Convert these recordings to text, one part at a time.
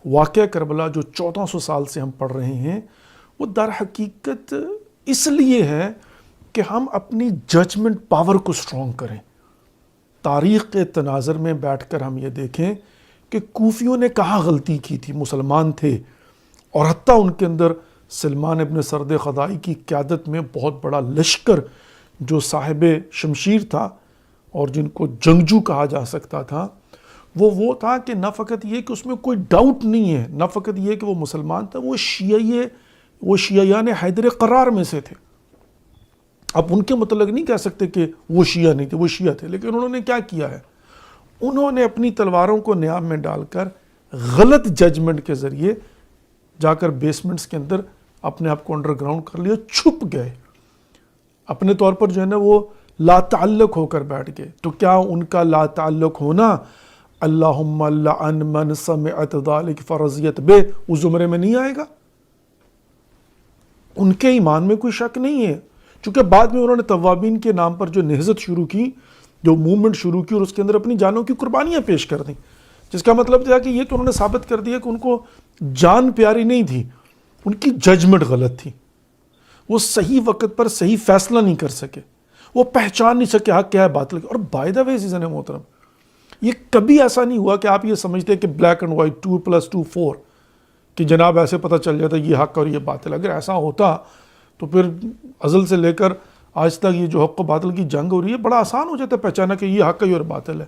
واقعہ کربلا جو 1400 سال سے ہم پڑھ رہے ہیں وہ در حقیقت اس لیے ہے کہ ہم اپنی ججمنٹ پاور کو سٹرونگ کریں. تاریخ کے تناظر میں بیٹھ کر ہم یہ دیکھیں کہ کوفیوں نے کہاں غلطی کی تھی. مسلمان تھے اور حتیٰ ان کے اندر سلمان ابن سرد خدائی کی قیادت میں بہت بڑا لشکر جو صاحب شمشیر تھا اور جن کو جنگجو کہا جا سکتا تھا، وہ تھا کہ نہ فقط یہ کہ اس میں کوئی ڈاؤٹ نہیں ہے، نہ فقط یہ کہ وہ مسلمان تھا، وہ شیعیان حیدر قرار میں سے تھے. اب ان کے متعلق نہیں کہہ سکتے کہ وہ شیعہ نہیں تھے، وہ شیعہ تھے، لیکن انہوں نے کیا کیا ہے؟ انہوں نے اپنی تلواروں کو نیام میں ڈال کر غلط ججمنٹ کے ذریعے جا کر بیسمنٹس کے اندر اپنے آپ کو انڈر گراؤنڈ کر لیا، چھپ گئے، اپنے طور پر جو ہے نا وہ لا تعلق ہو کر بیٹھ گئے. تو کیا ان کا لا تعلق ہونا اللہم لعن من سمعت ذالک فرضیت بے اس زمرے میں نہیں آئے گا؟ ان کے ایمان میں کوئی شک نہیں ہے، چونکہ بعد میں انہوں نے توابین کے نام پر جو نہضت شروع کی، جو موومنٹ شروع کی، اور اس کے اندر اپنی جانوں کی قربانیاں پیش کر دیں، جس کا مطلب تھا کہ یہ تو انہوں نے ثابت کر دیا کہ ان کو جان پیاری نہیں تھی، ان کی ججمنٹ غلط تھی، وہ صحیح وقت پر صحیح فیصلہ نہیں کر سکے، وہ پہچان نہیں سکے حق کیا ہے باطل کیا. اور بائی دا وے عزیزان محترم، یہ کبھی ایسا نہیں ہوا کہ آپ یہ سمجھتے کہ بلیک اینڈ وائٹ 2+2 4 کہ جناب ایسے پتہ چل جاتا یہ حق اور یہ باطل. اگر ایسا ہوتا تو پھر ازل سے لے کر آج تک یہ جو حق و باطل کی جنگ ہو رہی ہے بڑا آسان ہو جاتا ہے پہچانا کہ یہ حق ہے اور باطل ہے.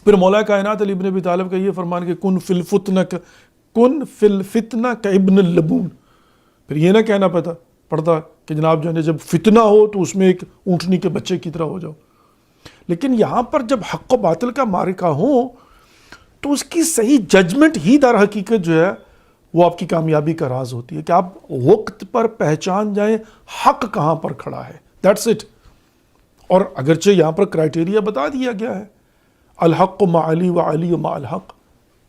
پھر مولا کائنات علی ابن ابی طالب کا یہ فرمان کہ کن فی الفتنہ کابن اللبون. پھر یہ نہ کہنا پڑتا کہ جناب جو ہے جب فتنہ ہو تو اس میں ایک اونٹنی کے بچے کی طرح ہو جاؤ. لیکن یہاں پر جب حق و باطل کا معرکہ ہو تو اس کی صحیح ججمنٹ ہی در حقیقت جو ہے وہ آپ کی کامیابی کا راز ہوتی ہے کہ آپ وقت پر پہچان جائیں حق کہاں پر کھڑا ہے. That's it. اور اگرچہ یہاں پر کرائٹیریا بتا دیا گیا ہے، الحق مع علی و علی مع الحق،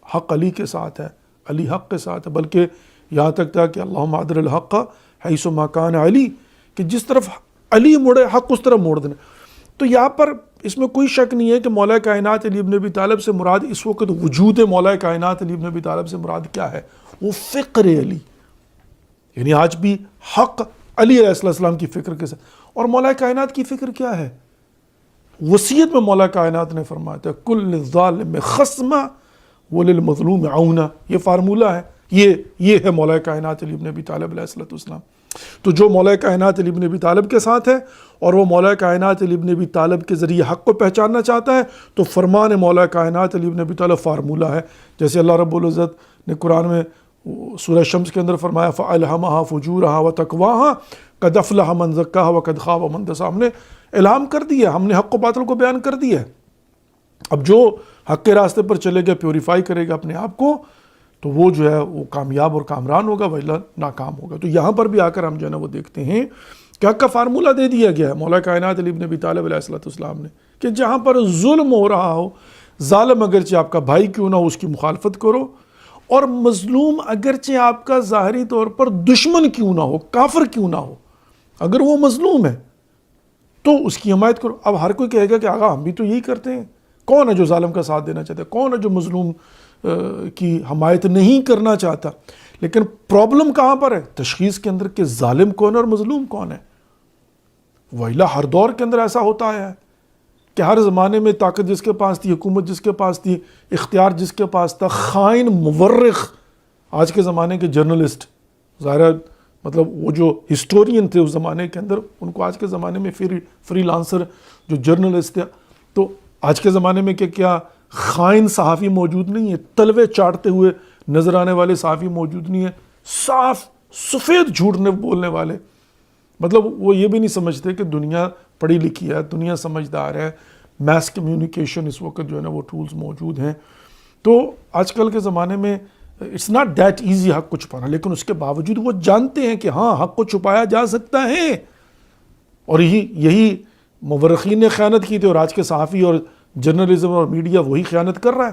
حق علی کے ساتھ ہے، علی حق کے ساتھ ہے، بلکہ یہاں تک تھا کہ اللہم ادر الحق حیث ما کان علی، کہ جس طرف علی مڑے حق اس طرف موڑ دینا. تو یہاں پر اس میں کوئی شک نہیں ہے کہ مولا کائنات علی ابن ابی طالب سے مراد اس وقت وجود مولا کائنات علی ابن ابی طالب سے مراد کیا ہے؟ وہ فکر علی، یعنی آج بھی حق علی علیہ السلام کی فکر کے ساتھ. اور مولا کائنات کی فکر کیا ہے؟ وصیت میں مولا کائنات نے فرمایا تھا کل للظالم خصما وللمظلوم عونا. یہ فارمولہ ہے، یہ ہے مولا کائنات علی ابن ابی طالب علیہ السلام. تو جو مولا کائنات علی ابن ابی طالب کے ساتھ ہے اور وہ مولا کائنات علی ابن ابی طالب کے ذریعے حق کو پہچاننا چاہتا ہے تو فرمان مولا کائنات علی ابن ابی طالب فارمولہ ہے. جیسے اللہ رب العزت نے قرآن میں سورہ شمس کے اندر فرمایا فَأَلْهَمَهَا فُجُورَهَا وَتَقْوَاهَا قَدْ أَفْلَحَ مَنْ زَكَّاهَا وَقَدْ خَابَ مَنْ دَسَّاهَا. ہم نے الہام کر دیا، ہم نے حق و باطل کو بیان کر دیا. اب جو حق کے راستے پر چلے گا، پیوریفائی کرے گا اپنے آپ کو، تو وہ جو ہے وہ کامیاب اور کامران ہوگا، وَإِلَّا ناکام ہوگا. تو یہاں پر بھی آ کر ہم جو ہے نا وہ دیکھتے ہیں کہ حق کا فارمولہ دے دیا گیا ہے مولا کائنات علی ابن ابی طالب علیہ السلام نے کہ جہاں پر ظلم ہو رہا ہو، ظالم اگرچہ آپ کا بھائی کیوں نہ ہو اس کی مخالفت کرو، اور مظلوم اگرچہ آپ کا ظاہری طور پر دشمن کیوں نہ ہو، کافر کیوں نہ ہو، اگر وہ مظلوم ہے تو اس کی حمایت کرو. اب ہر کوئی کہے گا کہ آقا ہم بھی تو یہی کرتے ہیں. کون ہے جو ظالم کا ساتھ دینا چاہتا ہے؟ کون ہے جو مظلوم کی حمایت نہیں کرنا چاہتا؟ لیکن پرابلم کہاں پر ہے؟ تشخیص کے اندر کہ ظالم کون ہے اور مظلوم کون ہے. وَإِلَّا ہر دور کے اندر ایسا ہوتا آیا ہے کہ ہر زمانے میں طاقت جس کے پاس تھی، حکومت جس کے پاس تھی، اختیار جس کے پاس تھا، خائن مورخ آج کے زمانے کے جرنلسٹ، ظاہر مطلب وہ جو ہسٹورین تھے اس زمانے کے اندر، ان کو آج کے زمانے میں فری لانسر جو جرنلسٹ تھے. تو آج کے زمانے میں کیا خائن صحافی موجود نہیں ہے؟ تلوے چاٹتے ہوئے نظر آنے والے صحافی موجود نہیں ہیں؟ صاف سفید جھوٹ بولنے والے، مطلب وہ یہ بھی نہیں سمجھتے کہ دنیا پڑھی لکھی ہے، دنیا سمجھدار ہے، میس کمیونیکیشن اس وقت جو ہے نا وہ ٹولز موجود ہیں. تو آج کل کے زمانے میں اٹس ناٹ دیٹ ایزی حق کو چھپانا، لیکن اس کے باوجود وہ جانتے ہیں کہ ہاں حق کو چھپایا جا سکتا ہے. اور یہی مورخین نے خیانت کی تھی، اور آج کے صحافی اور جرنلزم اور میڈیا وہی خیانت کر رہا ہے.